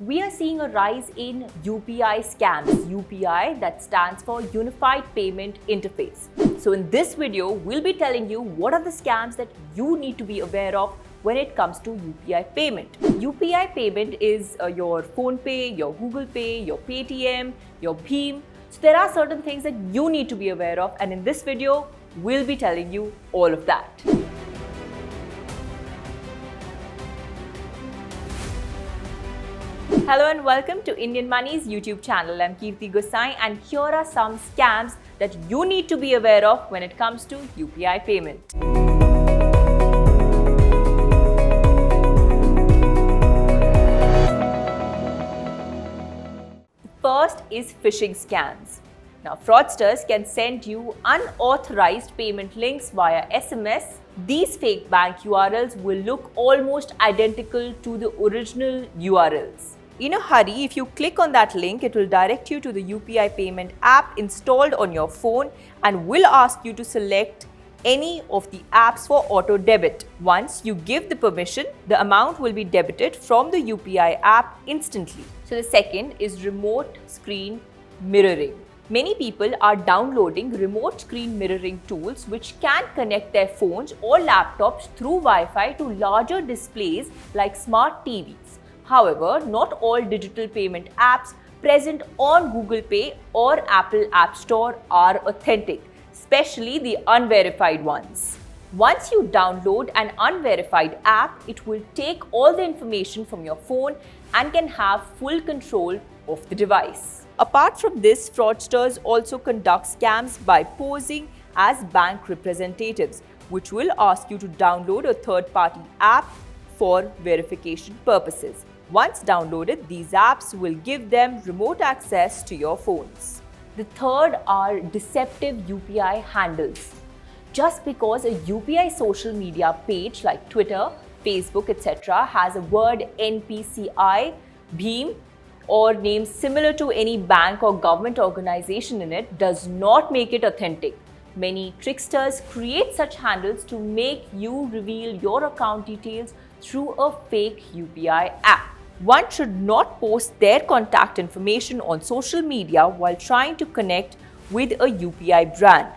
we are seeing a rise in UPI scams. UPI, that stands for Unified Payment Interface. So in this video, we'll be telling you what are the scams that you need to be aware of when it comes to UPI payment. UPI payment is your Phonepe, your Google Pay, your Paytm, your Bheem. So there are certain things that you need to be aware of, and in this video, we'll be telling you all of that. Hello and welcome to Indian Money's YouTube channel. I'm Kirti and here are some scams that you need to be aware of when it comes to UPI payment. First is phishing scams. Now, fraudsters can send you unauthorized payment links via SMS. These fake bank URLs will look almost identical to the original URLs. In a hurry, if you click on that link, it will direct you to the UPI payment app installed on your phone and will ask you to select any of the apps for auto debit. Once you give the permission, the amount will be debited from the UPI app instantly. So the second is remote screen mirroring. Many people are downloading remote screen mirroring tools which can connect their phones or laptops through Wi-Fi to larger displays like smart TVs. However, not all digital payment apps present on Google Pay or Apple App Store are authentic, especially the unverified ones. Once you download an unverified app, it will take all the information from your phone and can have full control of the device. Apart from this, fraudsters also conduct scams by posing as bank representatives, which will ask you to download a third-party app for verification purposes. Once downloaded, these apps will give them remote access to your phones. The third are deceptive UPI handles. Just because a UPI social media page like Twitter, Facebook, etc. has a word NPCI, Bheem, or names similar to any bank or government organization in it does not make it authentic. Many tricksters create such handles to make you reveal your account details through a fake UPI app. One should not post their contact information on social media while trying to connect with a UPI brand.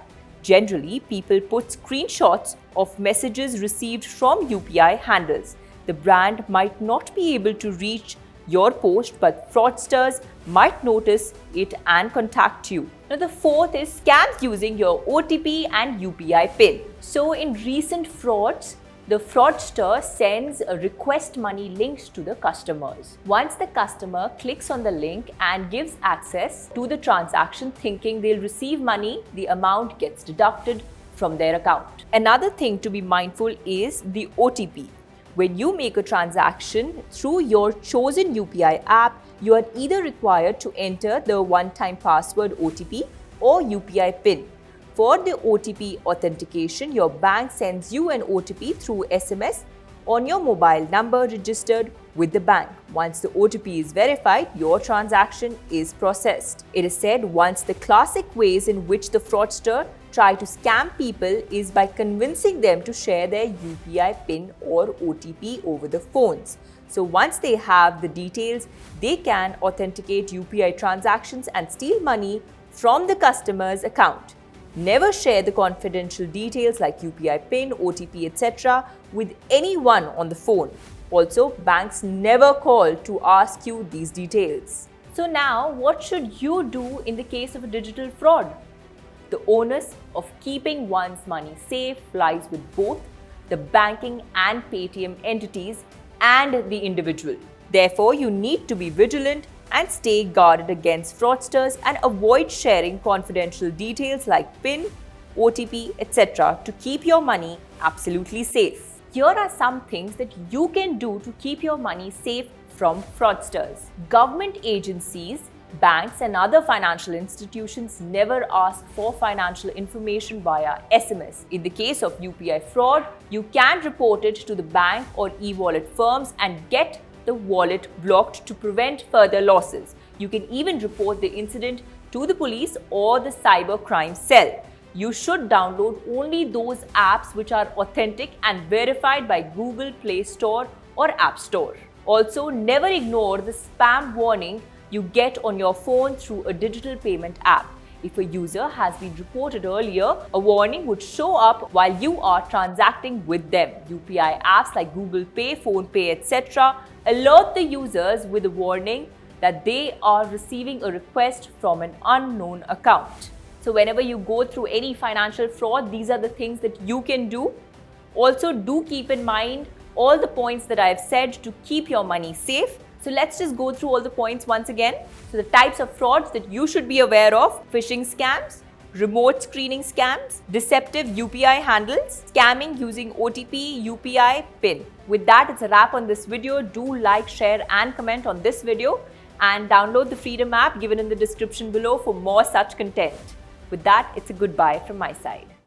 Generally, people put screenshots of messages received from UPI handles. The brand might not be able to reach your post, but fraudsters might notice it and contact you. Now, the fourth is scams using your OTP and UPI PIN. So, in recent frauds, the fraudster sends a request money links to the customers. Once the customer clicks on the link and gives access to the transaction thinking they'll receive money, the amount gets deducted from their account. Another thing to be mindful is the OTP. When you make a transaction through your chosen UPI app, you are either required to enter the one-time password OTP or UPI PIN. For the OTP authentication, your bank sends you an OTP through SMS on your mobile number registered with the bank. Once the OTP is verified, your transaction is processed. It is said once the classic ways in which the fraudster try to scam people is by convincing them to share their UPI PIN or OTP over the phones. So once they have the details, they can authenticate UPI transactions and steal money from the customer's account. Never share the confidential details like UPI PIN, OTP, etc. with anyone on the phone. Also, banks never call to ask you these details. So now, what should you do in the case of a digital fraud? The onus of keeping one's money safe lies with both the banking and Paytm entities and the individual. Therefore, you need to be vigilant and stay guarded against fraudsters and avoid sharing confidential details like PIN, OTP, etc. to keep your money absolutely safe. Here are some things that you can do to keep your money safe from fraudsters. Government agencies, banks and other financial institutions never ask for financial information via SMS. In the case of UPI fraud, you can report it to the bank or e-wallet firms and get the wallet blocked to prevent further losses. You can even report the incident to the police or the cyber crime cell. You should download only those apps which are authentic and verified by Google Play Store or App Store. Also, never ignore the spam warning you get on your phone through a digital payment app. If a user has been reported earlier, a warning would show up while you are transacting with them. UPI apps like Google Pay, Phonepe, etc. alert the users with a warning that they are receiving a request from an unknown account. So whenever you go through any financial fraud, these are the things that you can do. Also, do keep in mind all the points that I have said to keep your money safe. So let's just go through all the points once again. So the types of frauds that you should be aware of: phishing scams, remote screening scams, deceptive UPI handles, scamming using OTP, UPI, PIN. With that, it's a wrap on this video. Do like, share and comment on this video and download the Freedom app given in the description below for more such content. With that, it's a goodbye from my side.